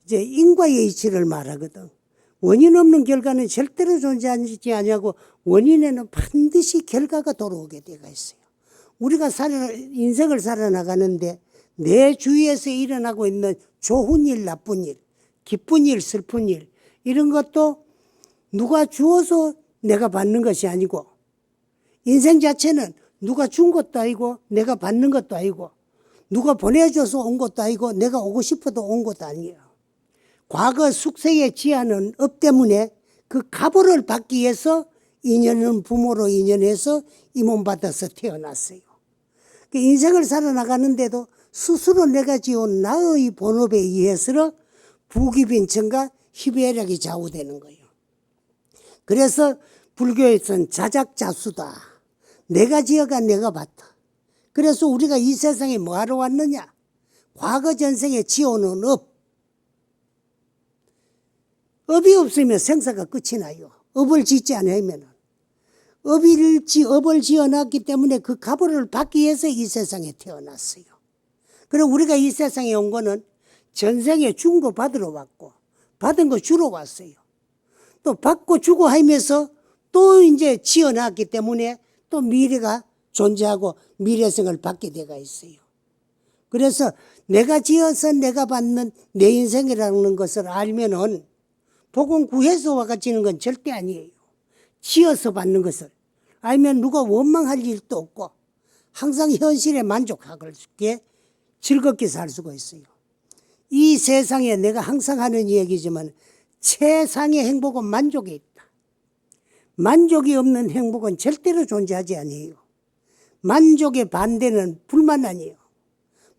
이제 인과의 이치를 말하거든. 원인 없는 결과는 절대로 존재하지 않냐고 원인에는 반드시 결과가 돌아오게 되어 있어요. 우리가 인생을 살아나가는데 내 주위에서 일어나고 있는 좋은 일, 나쁜 일, 기쁜 일, 슬픈 일 이런 것도 누가 주어서 내가 받는 것이 아니고 인생 자체는 누가 준 것도 아니고 내가 받는 것도 아니고 누가 보내줘서 온 것도 아니고 내가 오고 싶어도 온 것도 아니에요. 과거 숙세에 지하는 업 때문에 그 가보를 받기 위해서 인연은 부모로 인연해서 이 몸 받아서 태어났어요. 그 인생을 살아나가는데도 스스로 내가 지은 나의 본업에 의해서 부귀빈천과 희비애락이 좌우되는 거예요. 그래서 불교에서는 자작자수다. 내가 지어가 내가 받다. 그래서 우리가 이 세상에 뭐하러 왔느냐? 과거 전생에 지어놓은 업. 업이 없으면 생사가 끝이 나요. 업을 짓지 않으면. 업을 지어놨기 때문에 그 가보를 받기 위해서 이 세상에 태어났어요. 그럼 우리가 이 세상에 온 거는 전생에 준 거 받으러 왔고 받은 거 주러 왔어요. 또 받고 주고 하면서 또 이제 지어놨기 때문에 또 미래가 존재하고 미래생을 받게 되어 있어요. 그래서 내가 지어서 내가 받는 내 인생이라는 것을 알면은 복은 구해서 와가지는 건 절대 아니에요. 지어서 받는 것을 알면 누가 원망할 일도 없고 항상 현실에 만족하게 즐겁게 살 수가 있어요. 이 세상에 내가 항상 하는 이야기지만 최상의 행복은 만족에 있다. 만족이 없는 행복은 절대로 존재하지 않아요. 만족의 반대는 불만 아니에요.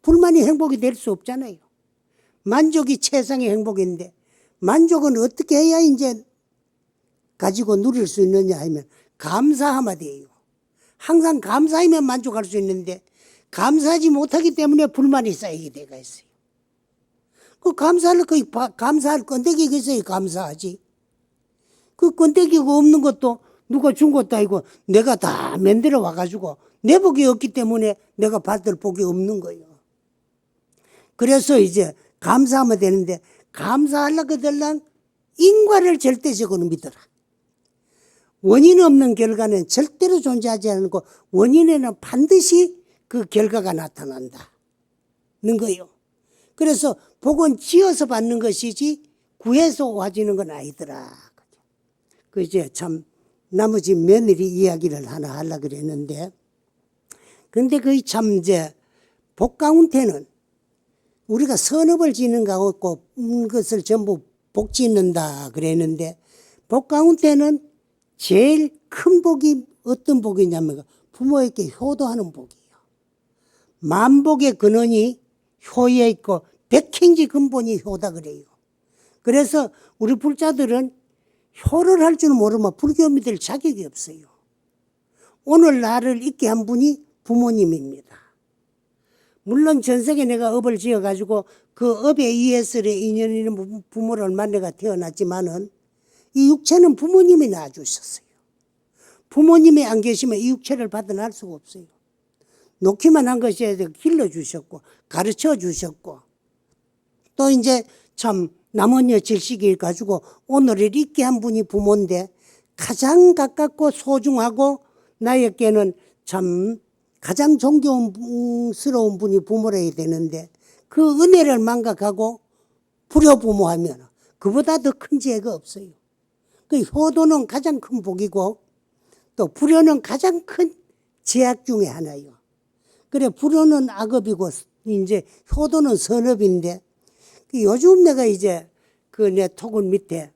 불만이 행복이 될 수 없잖아요. 만족이 최상의 행복인데 만족은 어떻게 해야 이제 가지고 누릴 수 있느냐 하면 감사하면 돼요. 항상 감사하면 만족할 수 있는데 감사하지 못하기 때문에 불만이 쌓이게 되어 있어요. 그 감사할 건데기가 있어야 감사하지. 그 건데기가 없는 것도 누가 준 것도 아니고 내가 다 만들어 와가지고 내 복이 없기 때문에 내가 받을 복이 없는 거예요. 그래서 이제 감사하면 되는데 감사하려고 들랑 인과를 절대적으로 믿어라. 원인 없는 결과는 절대로 존재하지 않고 원인에는 반드시 그 결과가 나타난다는 거예요. 그래서 복은 지어서 받는 것이지 구해서 와지는 건 아니더라. 그 이제 참 나머지 며느리 이야기를 하나 하려고 그랬는데 근데 그 참 이제 복 가운데는 우리가 선업을 짓는 거고 것을 전부 복 짓는다 그랬는데 복 가운데는 제일 큰 복이 어떤 복이냐면 부모에게 효도하는 복이에요. 만복의 근원이 효에 있고 백행지 근본이 효다 그래요. 그래서 우리 불자들은 효를 할 줄 모르면 불교 믿을 자격이 없어요. 오늘 나를 있게 한 분이 부모님입니다. 물론 전생에 내가 업을 지어가지고 그 업에 의해서 인연이 있는 부모를 만나가 태어났지만은 이 육체는 부모님이 낳아주셨어요. 부모님이 안 계시면 이 육체를 받아날 수가 없어요. 놓기만 한 것이 아니라 길러주셨고 가르쳐 주셨고 또 이제 참 남은여 질식을 가지고 오늘을 있게 한 분이 부모인데 가장 가깝고 소중하고 나에게는 참 가장 존경스러운 분이 부모라 해야 되는데 그 은혜를 망각하고 불효부모하면 그보다 더 큰 죄가 없어요. 그 효도는 가장 큰 복이고 또 불효는 가장 큰 죄악 중에 하나예요. 그래 불효는 악업이고 이제 효도는 선업인데 요즘 내가 이제 그 내 토굴 밑에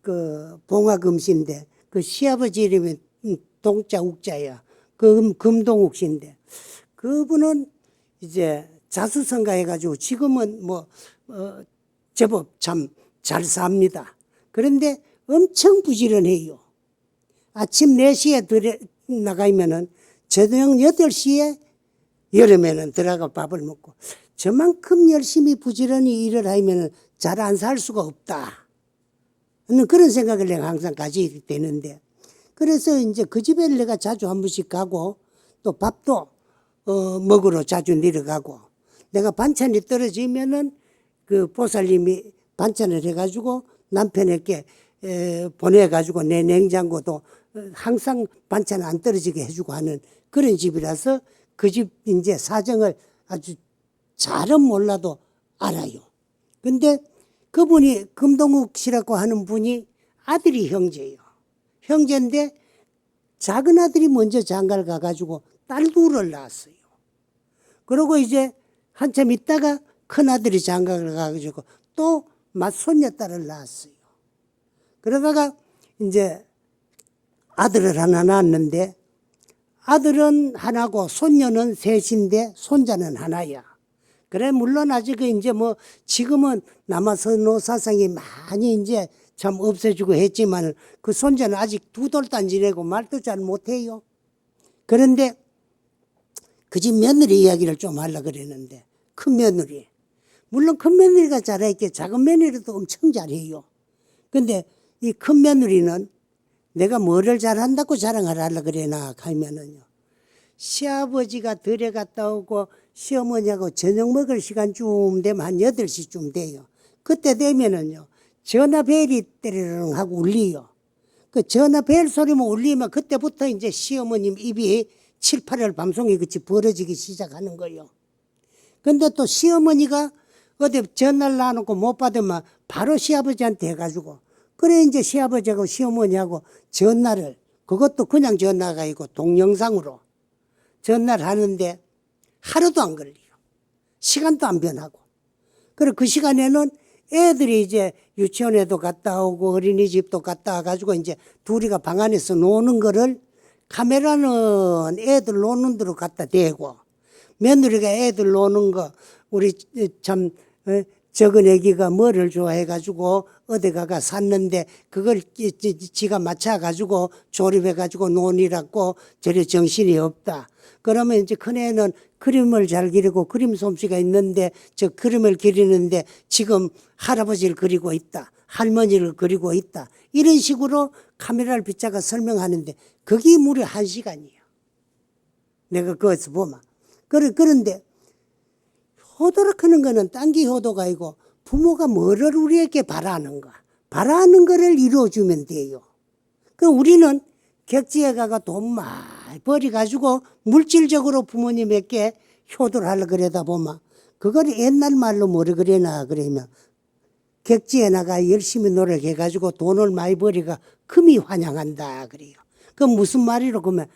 그 봉화금씨인데 그 시아버지 이름이 동자 욱자야. 금동욱 씨인데 그분은 이제 자수성가 해가지고 지금은 제법 참 잘 삽니다. 그런데 엄청 부지런해요. 아침 4시에 나가면은 저녁 8시에 여름에는 들어가 밥을 먹고 저만큼 열심히 부지런히 일을 하면은 잘 안 살 수가 없다. 그런 생각을 내가 항상 가지게 되는데 그래서 이제 그 집에 내가 자주 한 번씩 가고 또 밥도 먹으러 자주 내려가고 내가 반찬이 떨어지면은 그 보살님이 반찬을 해가지고 남편에게 보내가지고 내 냉장고도 항상 반찬 안 떨어지게 해주고 하는 그런 집이라서 그 집 이제 사정을 아주 잘은 몰라도 알아요. 근데 그분이 금동욱 씨라고 하는 분이 아들이 형제예요. 형제인데 작은 아들이 먼저 장가를 가가지고 딸 둘을 낳았어요. 그러고 이제 한참 있다가 큰 아들이 장가를 가가지고 또 맏손녀딸을 낳았어요. 그러다가 이제 아들을 하나 낳았는데 아들은 하나고 손녀는 셋인데 손자는 하나야. 그래 물론 아직 이제 뭐 지금은 남아선호 사상이 많이 이제 참 없애주고 했지만 그 손자는 아직 두 돌도 안 지내고 말도 잘 못해요. 그런데 그 집 며느리 이야기를 좀 하려고 그랬는데 큰 며느리. 물론 큰 며느리가 잘했겠 작은 며느리도 엄청 잘해요. 근데 이 큰 며느리는 내가 뭐를 잘한다고 자랑을 하려고 그래나 하면은요. 시아버지가 들에 갔다 오고 시어머니하고 저녁 먹을 시간쯤 되면 한 8시쯤 돼요. 그때 되면은요. 전화벨이 때리르릉 하고 울리요. 그 전화벨 소리만 울리면 그때부터 이제 시어머님 입이 7, 8월 밤송이 같이 벌어지기 시작하는 거예요. 근데 또 시어머니가 어디 전화를 놔놓고 못 받으면 바로 시아버지한테 해가지고 그래 이제 시아버지하고 시어머니하고 전화를 그것도 그냥 전화가 아니고 동영상으로 전화를 하는데 하루도 안 걸려요. 시간도 안 변하고. 그리고 그 시간에는 애들이 이제 유치원에도 갔다 오고 어린이집도 갔다 와가지고 이제 둘이가 방 안에서 노는 거를 카메라는 애들 노는 데로 갖다 대고 며느리가 애들 노는 거 우리 참 적은 애기가 뭐를 좋아해가지고 어디 가가 샀는데 그걸 지가 맞춰가지고 조립해가지고 논이라고 저래 정신이 없다. 그러면 이제 큰애는 그림을 잘 그리고 그림 솜씨가 있는데 저 그림을 그리는데 지금 할아버지를 그리고 있다. 할머니를 그리고 있다. 이런 식으로 카메라를 비춰가 설명하는데 그게 무려 1시간이에요. 내가 그것을 보면. 그런데 효도를 하는 거는 딴기 효도가 아니고 부모가 뭐를 우리에게 바라는가. 바라는 거를 이루어주면 돼요. 그럼 우리는 객지에 가가 돈 많이 벌이가지고 물질적으로 부모님에게 효도를 하려고 그러다 보면 그걸 옛날 말로 뭐라 그래나 그러면 객지에 나가 열심히 노력해가지고 돈을 많이 벌이가 금이 환영한다 그래요. 그 무슨 말이로 그러면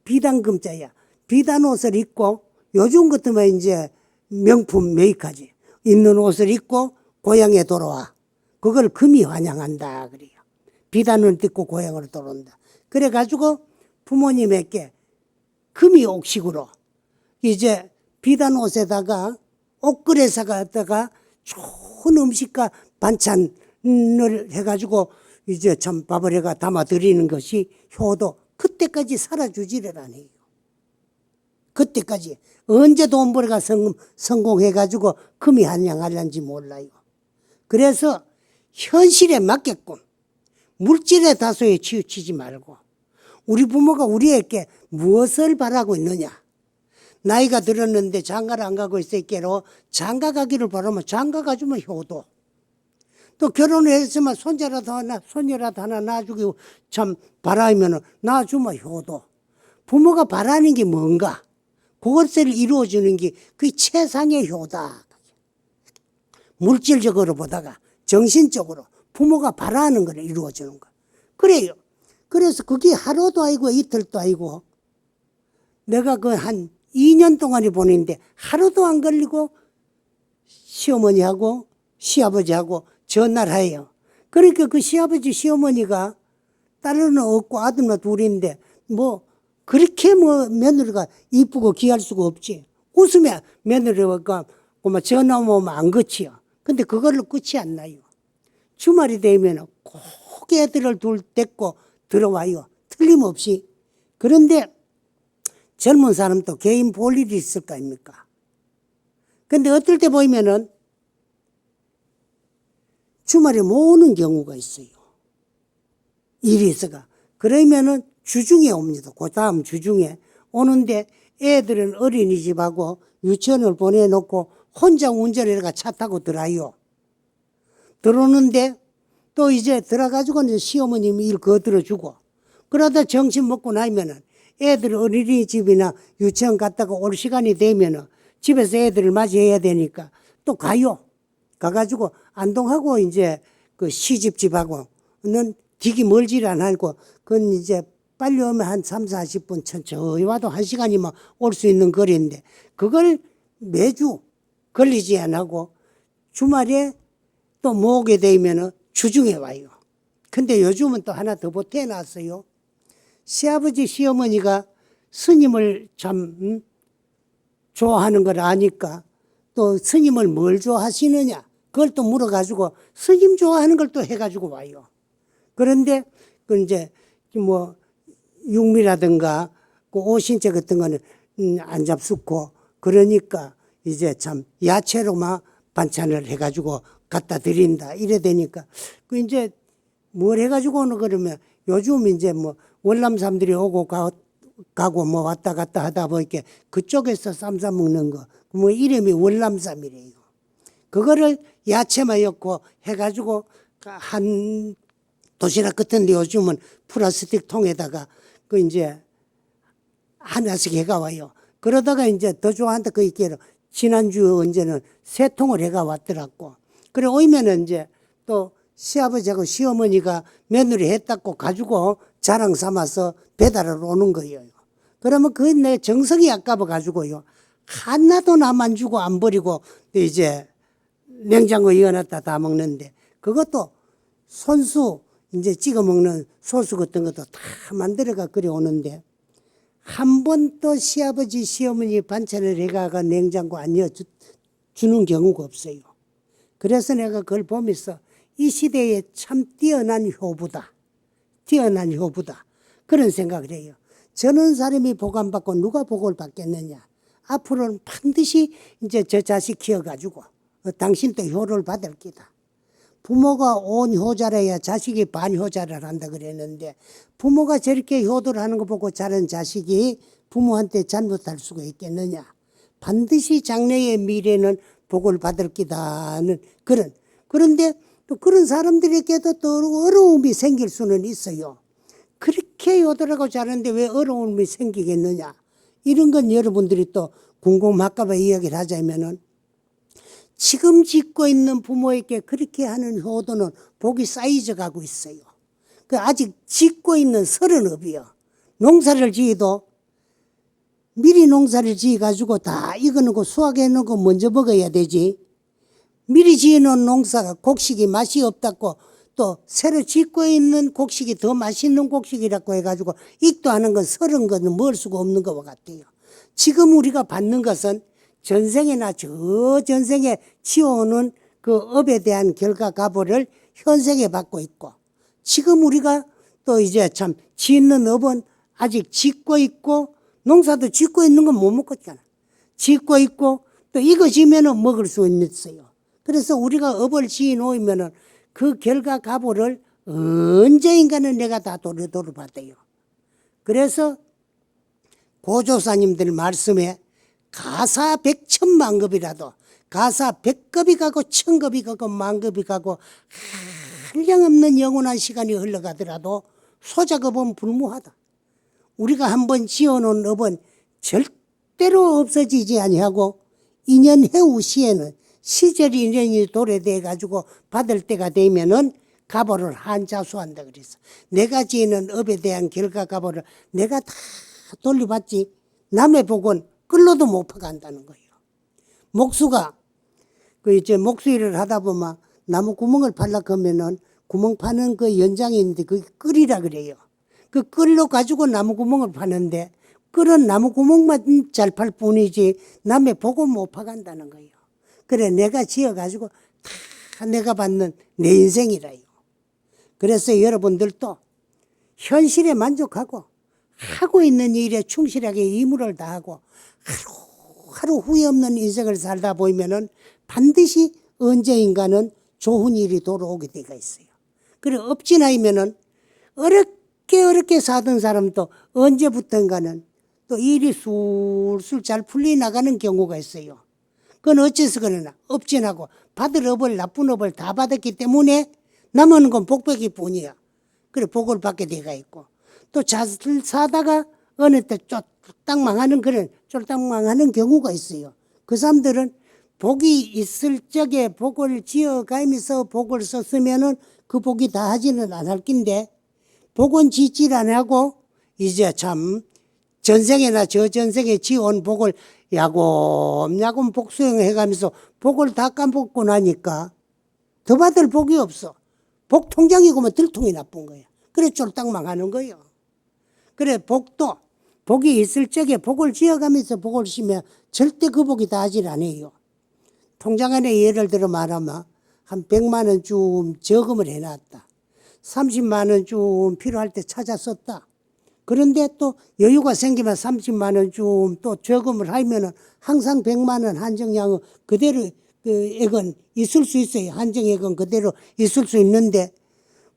비단금자야. 비단 옷을 입고 요즘 같으면 이제 명품 메이커지. 입는 옷을 입고 고향에 돌아와. 그걸 금이 환영한다 그래요. 비단을 딛고 고향으로 돌아온다. 그래가지고 부모님에게 금이 옥식으로 이제 비단 옷에다가 옷걸이에서 갖다가 좋은 음식과 반찬을 해가지고 이제 참 밥을 해가 담아 드리는 것이 효도. 그때까지 살아주지를 않아요. 그때까지 언제 돈 벌어가 성공해가지고 금이 환영하려는지 몰라요. 그래서 현실에 맞게끔 물질의 다소에 치우치지 말고 우리 부모가 우리에게 무엇을 바라고 있느냐. 나이가 들었는데 장가를 안 가고 있을게로 장가 가기를 바라면 장가 가주면 효도. 또 결혼을 했으면 손자라도 하나 손녀라도 하나 낳아주기 참 바라면 낳아주면 효도. 부모가 바라는 게 뭔가 그것을 이루어주는 게 그게 최상의 효다. 물질적으로 보다가 정신적으로 부모가 바라는 걸 이루어주는 거. 그래요. 그래서 그게 하루도 아니고 이틀도 아니고 내가 그 한 2년 동안이 보냈는데 하루도 안 걸리고 시어머니하고 시아버지하고 전화를 해요. 그러니까 그 시아버지 시어머니가 딸은 없고 아들만 둘인데 뭐 그렇게 뭐 며느리가 이쁘고 귀할 수가 없지. 웃으면 며느리가 뭐 전화 오면 안 그치요. 근데 그걸로 끝이 안 나요. 주말이 되면 꼭 애들을 둘 데리고 들어와요. 틀림없이. 그런데 젊은 사람도 개인 볼 일이 있을 거 아닙니까? 근데 어떨 때 보면은 주말에 못 오는 경우가 있어요. 일이 있어가. 그러면은 주중에 옵니다. 그 다음 주중에 오는데 애들은 어린이집하고 유치원을 보내놓고 혼자 운전해가 차 타고 들어요. 들어오는데 또 이제 들어가지고는 시어머님이 일 거들어주고 그러다 점심 먹고 나면은 애들 어린이집이나 유치원 갔다가 올 시간이 되면은 집에서 애들을 맞이해야 되니까 또 가요. 가가지고 안동하고 이제 그 시집집하고는 되게 멀지를 않고 그건 이제 빨리 오면 한 3, 40분 천천히 와도 1시간이면 올 수 있는 거리인데 그걸 매주 걸리지 않고 주말에 또 모으게 되면은 주중에 와요. 근데 요즘은 또 하나 더 보태놨어요. 시아버지 시어머니가 스님을 참 좋아하는 걸 아니까 또 스님을 뭘 좋아하시느냐 그걸 또 물어가지고 스님 좋아하는 걸 또 해가지고 와요. 그런데 그 이제 뭐 육미라든가 그 오신채 같은 거는 안 잡수고 그러니까 이제 참 야채로만 반찬을 해가지고 갖다 드린다 이래 되니까 그 이제 뭘 해가지고는 그러면 요즘 이제 뭐 월남 사람들이 오고 가고 뭐 왔다 갔다 하다 보니까 그쪽에서 쌈 싸 먹는 거 뭐 이름이 월남쌈이래요. 그거를 야채만 엮고 해가지고 한 도시락 같은데 요즘은 플라스틱 통에다가 그 이제 하나씩 해가 와요. 그러다가 이제 더 좋아한다 그 있기로 지난주 언제는 3통을 해가 왔더라고. 그래 오면은 이제 또 시아버지하고 시어머니가 며느리 했다고 가지고 자랑 삼아서 배달을 오는 거예요. 그러면 그게 내 정성이 아까워 가지고요. 하나도 남 안 주고 안 버리고 이제 냉장고에 이어놨다 다 먹는데 그것도 손수 이제 찍어 먹는 소스 같은 것도 다 만들어가 끓여 오는데 한 번도 시아버지 시어머니 반찬을 해가 냉장고 안 이어주는 경우가 없어요. 그래서 내가 그걸 보면서 이 시대에 참 뛰어난 효부다. 뛰어난 효부다. 그런 생각을 해요. 저는 사람이 복 안 받고 누가 복을 받겠느냐. 앞으로는 반드시 이제 저 자식 키워가지고 당신도 효를 받을 기다. 부모가 온 효자라야 자식이 반 효자를 한다 그랬는데 부모가 저렇게 효도를 하는 거 보고 자란 자식이 부모한테 잘못할 수가 있겠느냐. 반드시 장래의 미래는 복을 받을 기다는 그런데 또 그런 사람들에게도 또 어려움이 생길 수는 있어요. 그렇게 효도라고 자는데 왜 어려움이 생기겠느냐. 이런 건 여러분들이 또 궁금할까봐 이야기를 하자면은 지금 짓고 있는 부모에게 그렇게 하는 효도는 복이 쌓이져 가고 있어요. 그 아직 짓고 있는 서른업이요. 농사를 지어도 미리 농사를 지어가지고 다 익어놓고 수확해놓고 먼저 먹어야 되지. 미리 지어놓은 농사가 곡식이 맛이 없다고 또 새로 짓고 있는 곡식이 더 맛있는 곡식이라고 해가지고 익도 하는 건 서른 거는 먹을 수가 없는 것과 같아요. 지금 우리가 받는 것은 전생이나 저 전생에 지어오는 그 업에 대한 결과값을 현생에 받고 있고 지금 우리가 또 이제 참 짓는 업은 아직 짓고 있고 농사도 짓고 있는 건 못 먹고 있잖아. 짓고 있고 또 이거 지면은 먹을 수 있어요. 그래서 우리가 업을 지어 놓으면은 그 결과값을 언제인가는 내가 다 도를 받아요. 그래서 고조사님들 말씀에 가사 백천만급이라도 가사 백급이 가고 천급이 가고 만급이 가고 한량없는 영원한 시간이 흘러가더라도 소작업은 불무하다. 우리가 한번 지어놓은 업은 절대로 없어지지 아니하고 인연 해후 시에는 시절 인연이 도래돼 가지고 받을 때가 되면은 가보를 한자수한다 그래서 내가 지은 업에 대한 결과 가보를 내가 다 돌려받지 남의 복은 끌로도 못 파간다는 거예요. 목수가 그 이제 목수 일을 하다 보면 나무 구멍을 팔려고 하면은 구멍 파는 그 연장이 있는데 그게 끌이라 그래요. 그 끌로 가지고 나무 구멍을 파는데 끌은 나무 구멍만 잘 팔 뿐이지 남의 복은 못 파간다는 거예요. 그래 내가 지어가지고 다 내가 받는 내 인생이라요. 그래서 여러분들도 현실에 만족하고 하고 있는 일에 충실하게 의무를 다하고 하루 후회 없는 인생을 살다 보면은 반드시 언제인가는 좋은 일이 돌아오게 되어 있어요. 그래 업지나이면은 어렵게 사던 사람도 언제부턴가는 또 일이 술술 잘 풀려 나가는 경우가 있어요. 그건 어째서 그러나 업진하고 받을 업을 나쁜 업을 다 받았기 때문에 남은 건 복백이 뿐이야. 그래 복을 받게 돼가 있고 또 잘 사다가 어느 때 쫄딱 망하는 그런 쫄딱 망하는 경우가 있어요. 그 사람들은 복이 있을 적에 복을 지어가면서 복을 썼으면은 그 복이 다 하지는 않을 낀데 복은 짓질 안 하고 이제 참 전생에나 저 전생에 지어온 복을 야곱야곱 복수행해가면서 복을 다 까먹고 나니까 더 받을 복이 없어. 복 통장이고만 들통이 나쁜 거야. 그래 쫄딱 망하는 거예요. 그래 복도 복이 있을 적에 복을 지어가면서 복을 쉬면 절대 그 복이 다 하질 않아요. 통장 안에 예를 들어 말하면 한 100만 원 좀 저금을 해놨다. 30만 원 좀 필요할 때 찾아 썼다. 그런데 또 여유가 생기면 30만 원 좀 또 저금을 하면은 항상 100만 원 한정량은 그대로 그 액은 있을 수 있어요. 한정액은 그대로 있을 수 있는데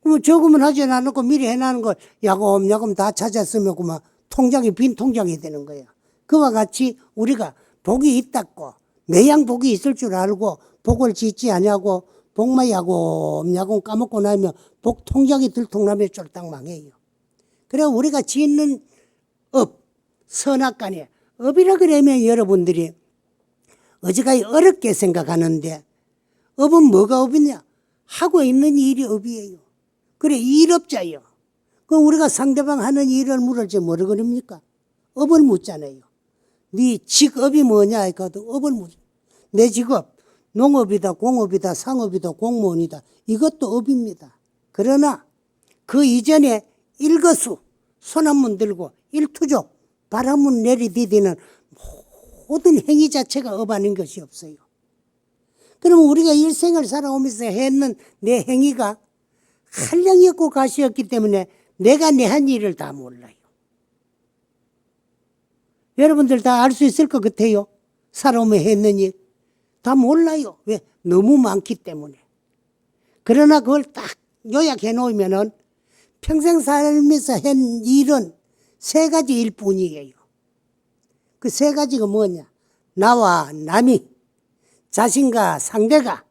그럼 저금을 하지 않고 미리 해놔는 걸 야금야금 다 찾았으면 그만 통장이 빈 통장이 되는 거예요. 그와 같이 우리가 복이 있다고 매양 복이 있을 줄 알고 복을 짓지 않냐고 복만 야금야금 까먹고 나면 복 통장이 들통나면 쫄딱 망해요. 그래 우리가 짓는 업, 선악간에 업이라 그러면 여러분들이 어지간히 어렵게 생각하는데 업은 뭐가 업이냐? 하고 있는 일이 업이에요. 그래 일업자예요. 그럼 우리가 상대방 하는 일을 물을지 뭐라 그럽니까? 업을 묻잖아요. 네 직업이 뭐냐 하니까도 업을 묻. 내 직업 농업이다 공업이다 상업이다 공무원이다 이것도 업입니다. 그러나 그 이전에 일거수 손 한 번 들고 일투족 발 한 번 내리디디는 모든 행위 자체가 업 아닌 것이 없어요. 그러면 우리가 일생을 살아오면서 했는 내 행위가 한량이 없고 가시였기 때문에 내가 내 한 일을 다 몰라요. 여러분들 다 알 수 있을 것 같아요. 살아오며 했는 일 다 몰라요. 왜? 너무 많기 때문에. 그러나 그걸 딱 요약해 놓으면은 평생 살면서 한 일은 세 가지 일 뿐이에요. 그 세 가지가 뭐냐? 나와 남이 자신과 상대가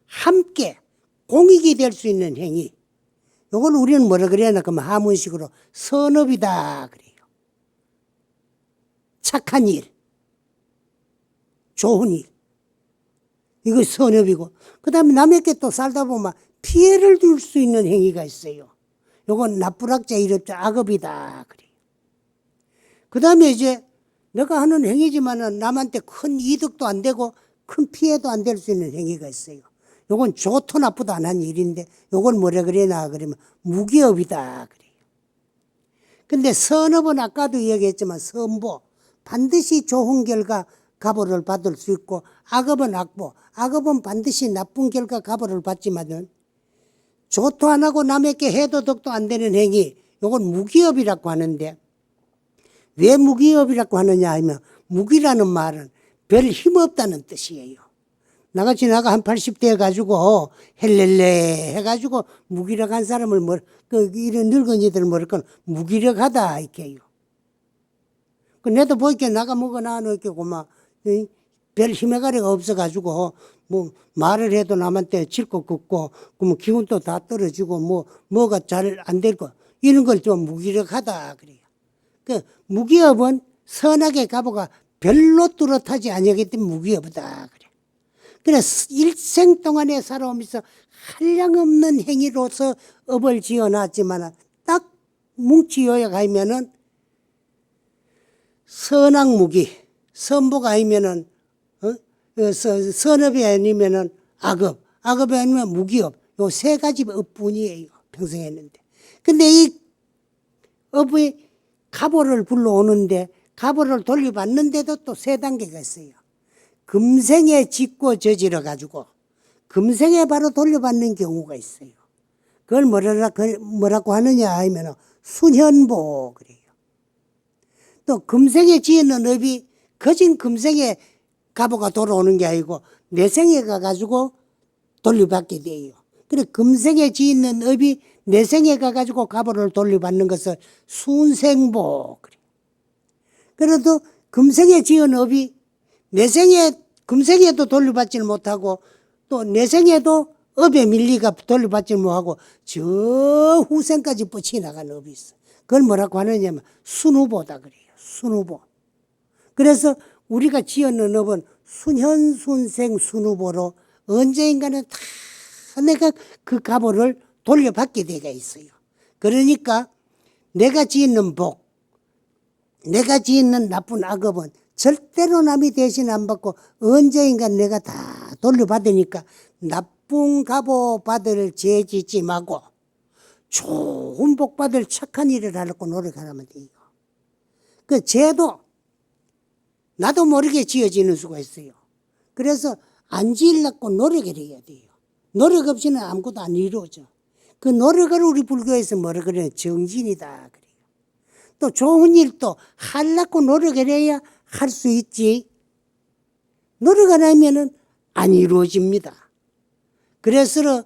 함께 공익이 될 수 있는 행위. 이걸 우리는 뭐라 그래야 그러면 하문식으로 선업이다 그래요. 착한 일, 좋은 일. 이거 선업이고 그 다음에 남에게 또 살다 보면 피해를 줄 수 있는 행위가 있어요. 이건 나쁘락자 일업자 악업이다 그래요. 그 다음에 이제 내가 하는 행위지만은 남한테 큰 이득도 안 되고 큰 피해도 안 될 수 있는 행위가 있어요. 요건 좋도 나쁘도 안 한 일인데 요건 뭐라 그래나 그러면 무기업이다 그래요. 근데 선업은 아까도 얘기했지만 선보 반드시 좋은 결과 가보를 받을 수 있고 악업은 악보 악업은 반드시 나쁜 결과 가보를 받지만은 좋도 안 하고 남에게 해도 덕도 안 되는 행위 요건 무기업이라고 하는데 왜 무기업이라고 하느냐 하면 무기라는 말은 별 힘없다는 뜻이에요. 나같이 나가 한 80대 해가지고 헬렐레 해가지고 무기력한 사람을 이런 늙은이들 뭐랄까 무기력하다 이렇게 해요. 내도 보이게 나가 먹어놔 놓게 고마 별 힘의 가리가 없어가지고 뭐 말을 해도 남한테 질 것 같고 그러면 기운도 다 떨어지고 뭐가 잘 안 될 거 이런 걸 좀 무기력하다 그래요. 그 무기업은 선하게 가보가 별로 뚜렷하지 않기 때문에 무기업이다 그래. 그래서 일생 동안에 살아오면서 한량없는 행위로서 업을 지어놨지만 딱 뭉치 요약하면은 선악무기, 선보가 아니면은 선업이 아니면은 악업, 악업이 아니면 무기업 요 세 가지 업뿐이에요 평생 했는데. 근데 이 업의 가보를 불러오는데 가보를 돌려받는데도 또 세 단계가 있어요. 금생에 짓고 저지러 가지고 금생에 바로 돌려받는 경우가 있어요. 그걸 뭐라고 하느냐 하면 순현보 그래요. 또 금생에 지은 업이 거진 금생에 가보가 돌아오는 게 아니고 내생에 가가지고 돌려받게 돼요. 그래 금생에 지은 업이 내생에 가가지고 가보를 돌려받는 것을 순생보 그래. 그래도 금생에 지은 업이 내생에 금생에도 돌려받지를 못하고 또 내생에도 업에 밀리가 돌려받지를 못하고 저 후생까지 뻗치 나가는 업이 있어. 그걸 뭐라고 하느냐면 순후보다 그래요. 순후보. 그래서 우리가 지었는 업은 순현순생 순후보로 언제인가는 다 내가 그 가보를 돌려받게 되가 있어요. 그러니까 내가 지은 복, 내가 지은 나쁜 악업은 절대로 남이 대신 안 받고 언제인가 내가 다 돌려받으니까 나쁜 가보 받을 죄 짓지 말고 좋은 복 받을 착한 일을 하려고 노력하면 돼요. 그 죄도 나도 모르게 지어지는 수가 있어요. 그래서 안 지으려고 노력을 해야 돼요. 노력 없이는 아무것도 안 이루어져. 그 노력을 우리 불교에서 뭐라 그래요? 정진이다 그래요. 또 좋은 일도 하려고 노력을 해야 할 수 있지. 노력 안 하면은 안 이루어집니다. 그래서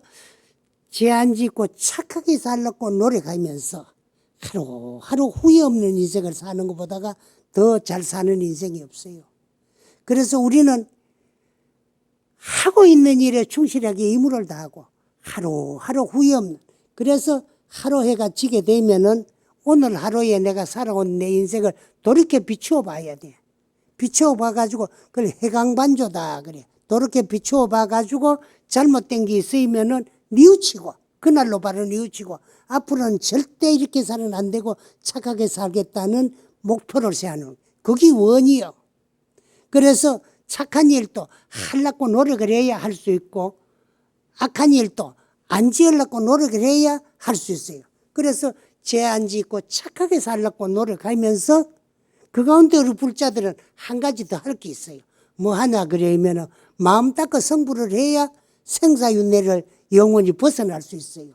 죄 안 짓고 착하게 살려고 노력하면서 하루하루 후회 없는 인생을 사는 것보다가 더 잘 사는 인생이 없어요. 그래서 우리는 하고 있는 일에 충실하게 의무를 다하고 하루하루 후회 없는, 그래서 하루 해가 지게 되면은 오늘 하루에 내가 살아온 내 인생을 돌이켜 비추어 봐야 돼. 비추어 봐가지고 그걸 해강반조다 그래. 돌이켜 비추어 봐가지고 잘못된 게 있으면은 뉘우치고, 그날로 바로 뉘우치고 앞으로는 절대 이렇게 살아는 안 되고 착하게 살겠다는 목표를 세우는, 그게 원이요. 그래서 착한 일도 하려고 노력을 해야 할 수 있고 악한 일도 안 지으려고 노력을 해야 할 수 있어요. 그래서 죄 안 짓고 착하게 살려고 노력하면서 그 가운데 우리 불자들은 한 가지 더 할 게 있어요. 뭐 하나 그러면은 마음 닦아 성불을 해야 생사윤회를 영원히 벗어날 수 있어요.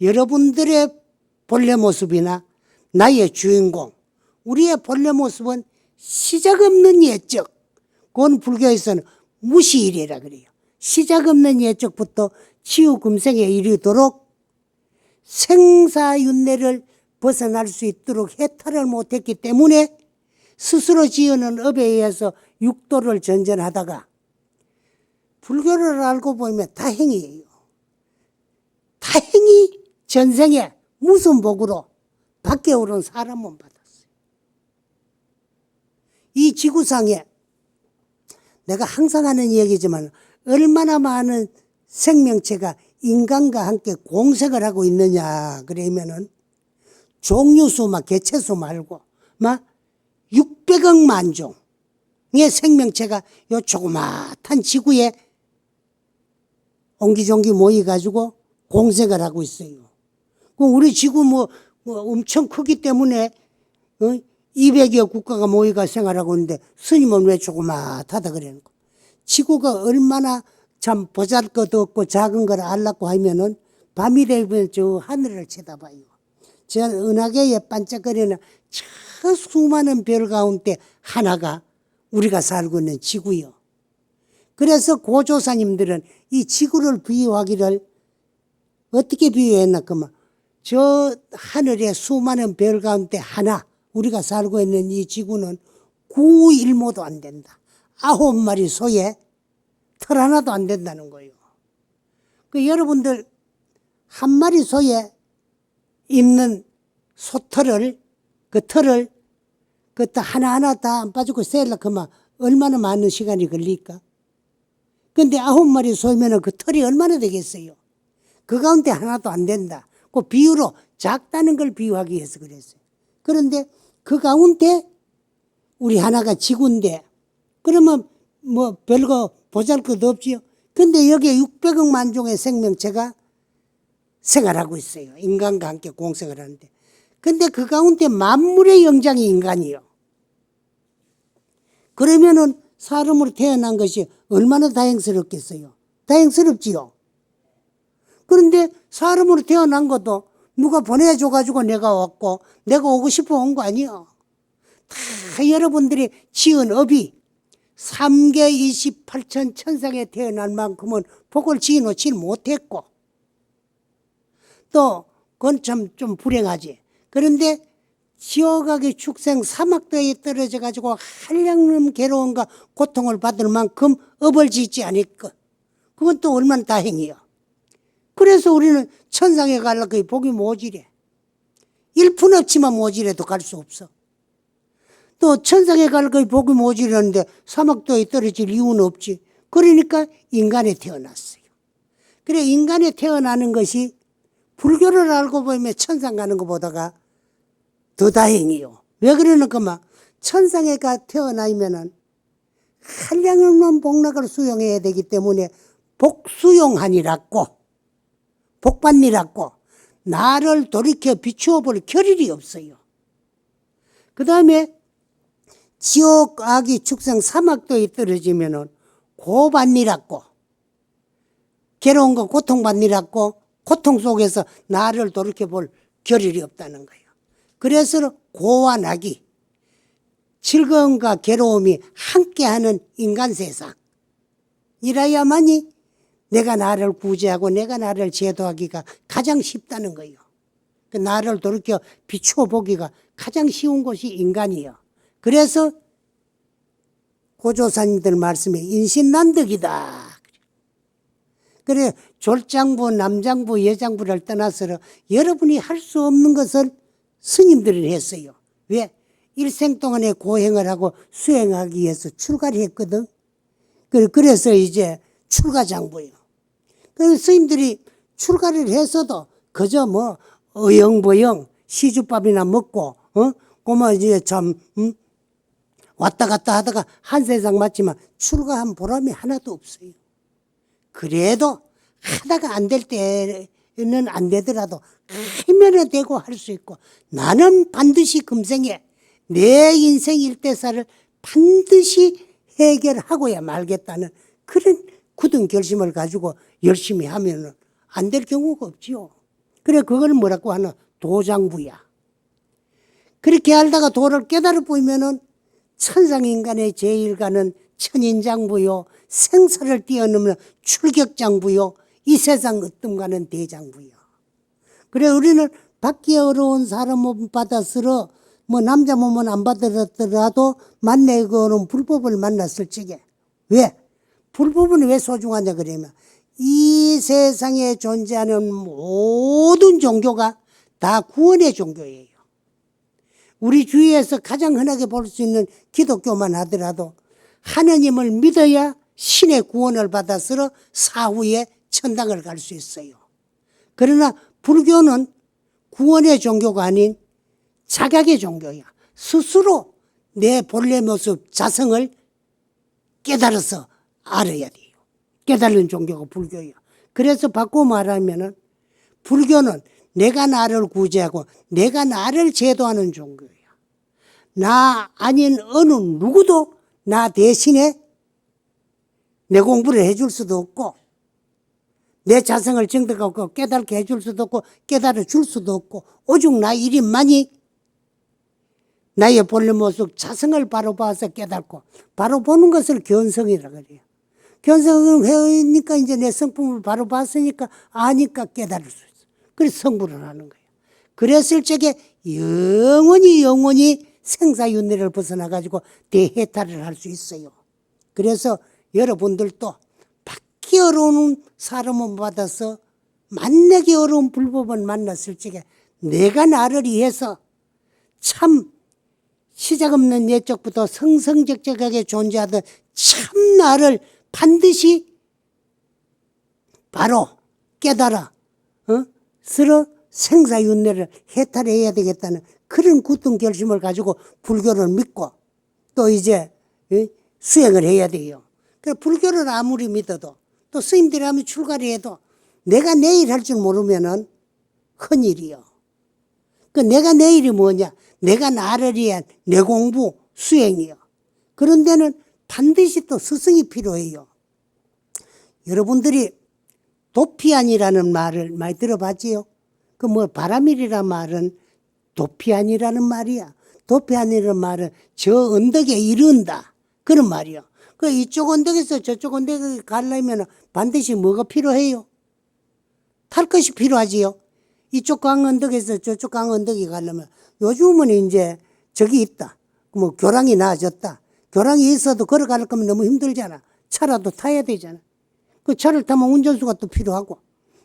여러분들의 본래 모습이나 나의 주인공, 우리의 본래 모습은 시작 없는 예적, 그건 불교에서는 무시일이라 그래요. 시작 없는 예적부터 치유 금생에 이르도록 생사윤회를 벗어날 수 있도록 해탈을 못했기 때문에 스스로 지어놓은 업에 의해서 육도를 전전하다가 불교를 알고 보면 다행이에요. 다행히 전생에 무슨 복으로 밖에 오른 사람은 받았어요. 이 지구상에 내가 항상 하는 얘기지만 얼마나 많은 생명체가 인간과 함께 공생을 하고 있느냐 그러면은 종류수만 개체수 말고 막 600억만 종의 생명체가 요 조그마한 지구에 옹기종기 모여가지고 공생을 하고 있어요. 우리 지구 뭐 엄청 크기 때문에 200여 국가가 모여가 생활하고 있는데 스님은 왜 조그마하다 그러는 거. 지구가 얼마나 참 보잘것없고 작은 걸 알라고 하면은 밤이 되면 저 하늘을 쳐다봐요. 저 은하계에 반짝거리는 저 수많은 별 가운데 하나가 우리가 살고 있는 지구요. 그래서 고조사님들은 이 지구를 비유하기를 어떻게 비유했나 그러면 저 하늘의 수많은 별 가운데 하나, 우리가 살고 있는 이 지구는 9일모도 안 된다. 9마리 소에 털 하나도 안 된다는 거예요. 그 여러분들 한 마리 소에 있는 소털을, 그 털을 그것도 하나하나 다 안 빠지고 셀려고 하면 얼마나 많은 시간이 걸릴까? 근데 9마리 소면은 그 털이 얼마나 되겠어요? 그 가운데 하나도 안 된다. 그 비유로 작다는 걸 비유하기 위해서 그랬어요. 그런데 그 가운데 우리 하나가 지구인데 그러면 뭐 별거 보잘것도 없지요. 근데 여기에 600억만 종의 생명체가 생활하고 있어요. 인간과 함께 공생을 하는데. 근데 그 가운데 만물의 영장이 인간이요. 그러면은 사람으로 태어난 것이 얼마나 다행스럽겠어요. 다행스럽지요. 그런데 사람으로 태어난 것도 누가 보내줘가지고 내가 왔고 내가 오고 싶어 온 거 아니요. 다 여러분들이 지은 업이 3개 28천 천상에 태어날 만큼은 복을 지어놓지 못했고 또 그건 좀 불행하지. 그런데 지옥악의 축생 사막도에 떨어져 가지고 한량름 괴로움과 고통을 받을 만큼 업을 짓지 않을까. 그건 또 얼마나 다행이야. 그래서 우리는 천상에 가려고 복이 모질해. 1푼어치만 모질해도 갈 수 없어. 또 천상에 가려고 복이 모질하는데 사막도에 떨어질 이유는 없지. 그러니까 인간에 태어났어요. 그래 인간에 태어나는 것이 불교를 알고 보면 천상 가는 것보다가 더 다행이요. 왜 그러는가 막 천상에 태어나면은 한량없는 복락을 수용해야 되기 때문에 복수용하니라고 복받니라고 나를 돌이켜 비추어 볼 겨를이 없어요. 그 다음에 지옥 악의 축생 사막도에 떨어지면은 고받니라고 괴로운 거 고통받니라고 고통 속에서 나를 돌이켜 볼 겨를이 없다는 거예요. 그래서 고와 낙이 즐거움과 괴로움이 함께하는 인간 세상 이라야만이 내가 나를 구제하고 내가 나를 제도하기가 가장 쉽다는 거예요. 나를 돌이켜 비추어 보기가 가장 쉬운 곳이 인간이에요. 그래서 고조사님들 말씀에 인신난득이다. 그래 졸장부, 남장부, 여장부를 떠나서 여러분이 할 수 없는 것을 스님들은 했어요. 왜? 일생 동안에 고행을 하고 수행하기 위해서 출가를 했거든. 그래서 이제 출가장부예요. 그래서 스님들이 출가를 했어도 그저 뭐 어영부영 시주밥이나 먹고 고마 이제 참 왔다 갔다 하다가 한 세상 맞지만 출가한 보람이 하나도 없어요. 그래도 하다가 안 될 때는 안 되더라도 하면은 되고 할 수 있고 나는 반드시 금생에 내 인생 일대사를 반드시 해결하고야 말겠다는 그런 굳은 결심을 가지고 열심히 하면은 안 될 경우가 없지요. 그래 그걸 뭐라고 하나 도장부야. 그렇게 하다가 도를 깨달아 보이면은 천상인간의 제일가는 천인장부요. 생사를 뛰어넘는 출격장부요. 이 세상 으뜸가는 대장부요. 그래 우리는 받기 어려운 사람 몸 받았으러 뭐 남자 몸은 안 받았더라도 만나고 오는 불법을 만났을 적에 왜? 불법은 왜 소중하냐 그러면 이 세상에 존재하는 모든 종교가 다 구원의 종교예요. 우리 주위에서 가장 흔하게 볼 수 있는 기독교만 하더라도 하느님을 믿어야 신의 구원을 받아서 사후에 천당을 갈 수 있어요. 그러나 불교는 구원의 종교가 아닌 자각의 종교야. 스스로 내 본래 모습 자성을 깨달아서 알아야 돼요. 깨달는 종교가 불교예요. 그래서 바꿔 말하면은 불교는 내가 나를 구제하고 내가 나를 제도하는 종교야. 나 아닌 어느 누구도 나 대신에 내 공부를 해줄 수도 없고 내 자성을 증득하고 깨닫게 해줄 수도 없고 깨달아 줄 수도 없고 오직 나 이름만이 나의 본래 모습 자성을 바로 봐서 깨닫고 바로 보는 것을 견성이라 그래요. 견성을 해니까 이제 내 성품을 바로 봤으니까 아니까 깨달을 수 있어. 그래서 성불을 하는 거예요. 그랬을 적에 영원히 생사윤회를 벗어나가지고 대해탈을 할 수 있어요. 그래서 여러분들도 받기 어려운 사람을 받아서 만나기 어려운 불법을 만났을 적에 내가 나를 위해서 참 시작 없는 옛적부터 성성적적하게 존재하던 참 나를 반드시 바로 깨달아 스러 생사윤회를 해탈해야 되겠다는 그런 굳은 결심을 가지고 불교를 믿고 또 이제 수행을 해야 돼요. 그래서 불교를 아무리 믿어도 또 스님들이 하면 출가를 해도 내가 내일 할 줄 모르면은 큰일이요. 그 내가 내일이 뭐냐? 내가 나를 위한 내 공부, 수행이요. 그런 데는 반드시 또 스승이 필요해요. 여러분들이 도피안이라는 말을 많이 들어봤지요? 그 뭐 바람일이라는 말은 도피안이라는 말이야. 도피안이라는 말은 저 언덕에 이른다. 그런 말이요. 그 이쪽 언덕에서 저쪽 언덕에 가려면 반드시 뭐가 필요해요? 탈 것이 필요하지요. 이쪽 강 언덕에서 저쪽 강 언덕에 가려면 요즘은 이제 저기 있다. 뭐 교량이 나아졌다. 교량이 있어도 걸어갈 거면 너무 힘들잖아. 차라도 타야 되잖아. 그 차를 타면 운전수가 또 필요하고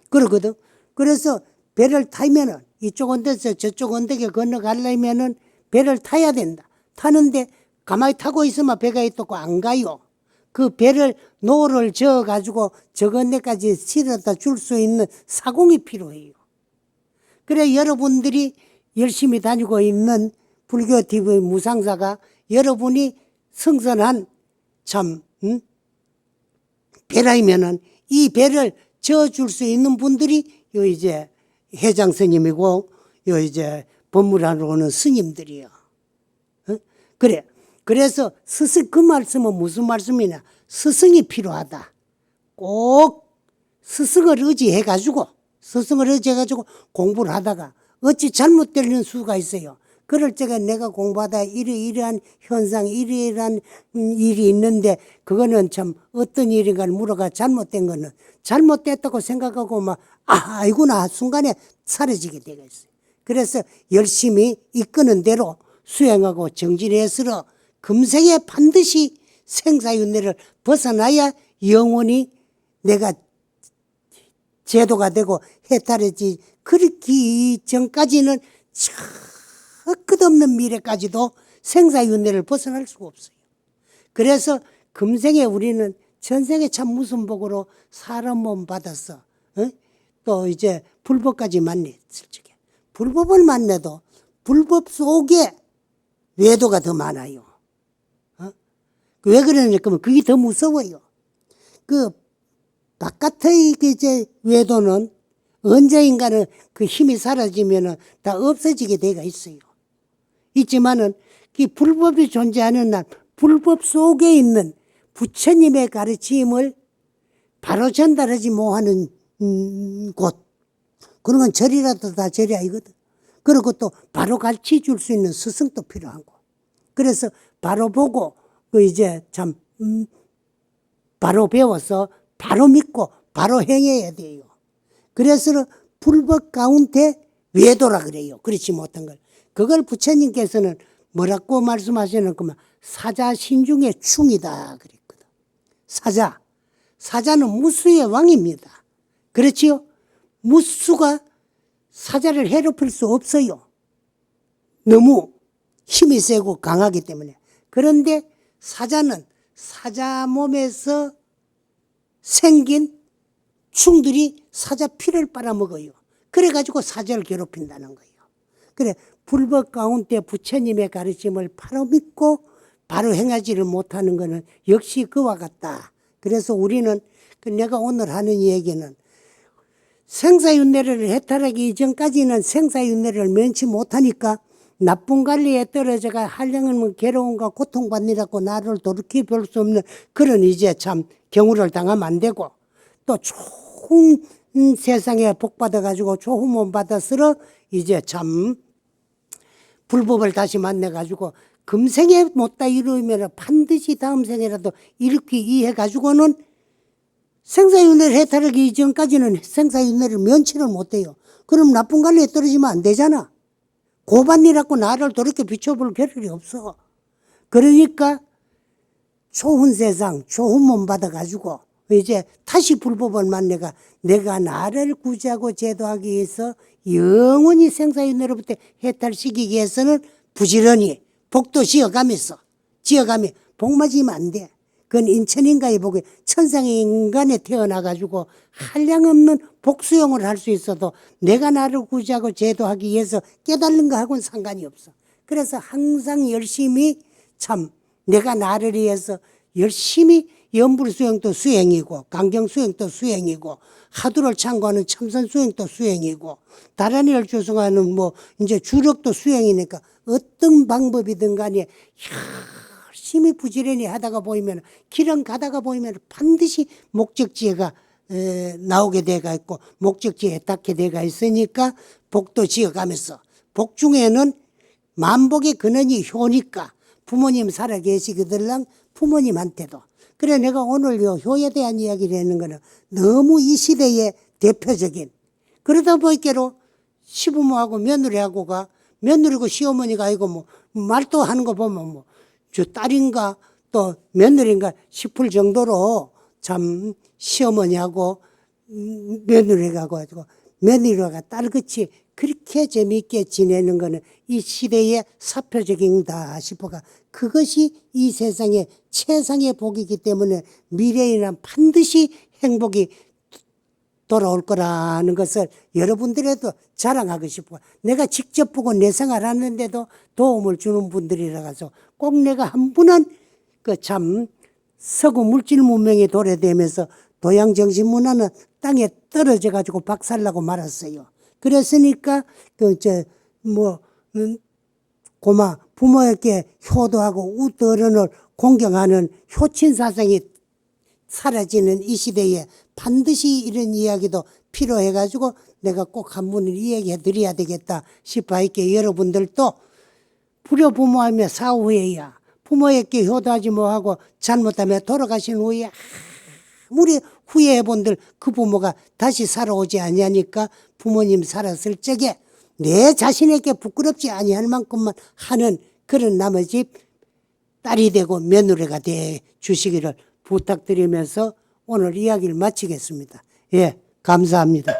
그러거든. 그래서 배를 타면은 이쪽 언덕에서 저쪽 언덕에 건너가려면은 배를 타야 된다. 타는데 가만히 타고 있으면 배가 있고 안 가요. 그 배를 노를 저어 가지고 저 건네까지 실어다 줄 수 있는 사공이 필요해요. 그래 여러분들이 열심히 다니고 있는 불교 TV 무상사가 여러분이 성선한 참 배라면은 이 배를 저어줄 수 있는 분들이 요 이제 회장 스님이고 요 이제 법문하러 오는 스님들이요. 그래. 그래서 스승 그 말씀은 무슨 말씀이냐? 스승이 필요하다. 꼭 스승을 의지해가지고 공부를 하다가 어찌 잘못되는 수가 있어요. 그럴 적에 내가 공부하다 이러이러한 현상, 이러이러한 일이 있는데 그거는 참 어떤 일인가를 물어가 잘못된 거는 잘못됐다고 생각하고 막 아이구나 순간에 사라지게 되겠어요. 그래서 열심히 이끄는 대로 수행하고 정진해서 금생에 반드시 생사윤회를 벗어나야 영원히 내가 제도가 되고 해탈해지 그렇기 전까지는 저 끝없는 미래까지도 생사윤회를 벗어날 수가 없어요. 그래서 금생에 우리는 전생에 참 무슨 복으로 사람 몸 받았어. 또 이제 불법까지 만났을 적에 불법을 만나도 불법 속에 외도가 더 많아요. 왜 그러냐면 그게 더 무서워요. 그 바깥의 이제 외도는 언제인가는 그 힘이 사라지면은 다 없어지게 돼가 있어요. 있지만은 그 불법이 존재하는 날 불법 속에 있는 부처님의 가르침을 바로 전달하지 못하는 곳 그런 건 절이라도 다 절이 아니거든. 그리고 또 바로 가르쳐 줄 수 있는 스승도 필요하고 그래서 바로 보고 그 이제 참 바로 배워서 바로 믿고 바로 행해야 돼요. 그래서 불법 가운데 외도라 그래요. 그렇지 못한 걸. 그걸 부처님께서는 뭐라고 말씀하시는구만 사자 신중의 충이다 그랬거든. 사자는 무수의 왕입니다. 그렇지요? 무수가 사자를 해롭힐 수 없어요. 너무 힘이 세고 강하기 때문에. 그런데 사자는 사자 몸에서 생긴 충들이 사자 피를 빨아먹어요. 그래가지고 사자를 괴롭힌다는 거예요. 그래 불법 가운데 부처님의 가르침을 바로 믿고 바로 행하지를 못하는 것은 역시 그와 같다. 그래서 우리는 내가 오늘 하는 얘기는 생사윤회를 해탈하기 이전까지는 생사윤회를 면치 못하니까 나쁜 관리에 떨어져가 한량은 괴로움과 고통받느라고 나를 돌이켜 볼 수 없는 그런 이제 참 경우를 당하면 안 되고 또 좋은 세상에 복 받아가지고 좋은 몸 받았으러 이제 참 불법을 다시 만나가지고 금생에 못다 이루면 반드시 다음 생에라도 이렇게 이해가지고는 생사윤회를 해탈하기 이전까지는 생사윤회를 면치를 못해요. 그럼 나쁜 관리에 떨어지면 안 되잖아. 고반이라고 나를 돌이켜 비춰볼 겨를이 없어. 그러니까 좋은 세상, 좋은 몸 받아가지고 이제 다시 불법을 만나가 내가 나를 구제하고 제도하기 위해서 영원히 생사윤회로부터 해탈시키기 위해서는 부지런히 복도 지어가면서 복 맞으면 안 돼. 그건 인천인가의 복이 천상의 인간에 태어나가지고 한량없는 복수용을 할 수 있어도 내가 나를 구제하고 제도하기 위해서 깨달는 거하고는 상관이 없어. 그래서 항상 열심히 참 내가 나를 위해서 열심히 연불수행도 수행이고 강경수행도 수행이고 하두를 참고하는 참선수행도 수행이고 다란이를 조성하는 뭐 이제 주력도 수행이니까 어떤 방법이든 간에 열심히 부지런히 하다가 보이면 길은 가다가 보이면 반드시 목적지가 나오게 돼가 있고 목적지에 닿게 돼가 있으니까 복도 지어가면서 복 중에는 만복의 근원이 효니까 부모님 살아 계시거들랑 부모님한테도 그래 내가 오늘 요 효에 대한 이야기를 하는 거는 너무 이 시대의 대표적인 그러다 보니까로 시부모하고 며느리하고가 며느리고 시어머니가 아니고 뭐 말도 하는 거 보면 뭐 저 딸인가 또 며느리인가 싶을 정도로 참 시어머니하고 며느리가 가지고 며느리가 딸같이 그렇게 재미있게 지내는 거는 이 시대의 사표적인다 싶어가 그것이 이 세상의 최상의 복이기 때문에 미래에는 반드시 행복이 돌아올 거라는 것을 여러분들에도 자랑하고 싶어. 내가 직접 보고 내 생활하는데도 도움을 주는 분들이라서 꼭 내가 한 분은 그 참 서구 물질 문명에 도래되면서 도양 정신 문화는 땅에 떨어져 가지고 박살나고 말았어요. 그랬으니까 고마 부모에게 효도하고 우트 어른을 공경하는 효친 사상이 사라지는 이 시대에 반드시 이런 이야기도 필요해가지고 내가 꼭 한 분을 이야기해 드려야 되겠다 싶어 있게 여러분들도 불효부모하며 사후에야 부모에게 효도하지 못하고 잘못하면 돌아가신 후에 아무리 후회해본들 그 부모가 다시 살아오지 아니하니까 부모님 살았을 적에 내 자신에게 부끄럽지 아니할 만큼만 하는 그런 나머지 딸이 되고 며느리가 돼 주시기를 부탁드리면서 오늘 이야기를 마치겠습니다. 예, 감사합니다.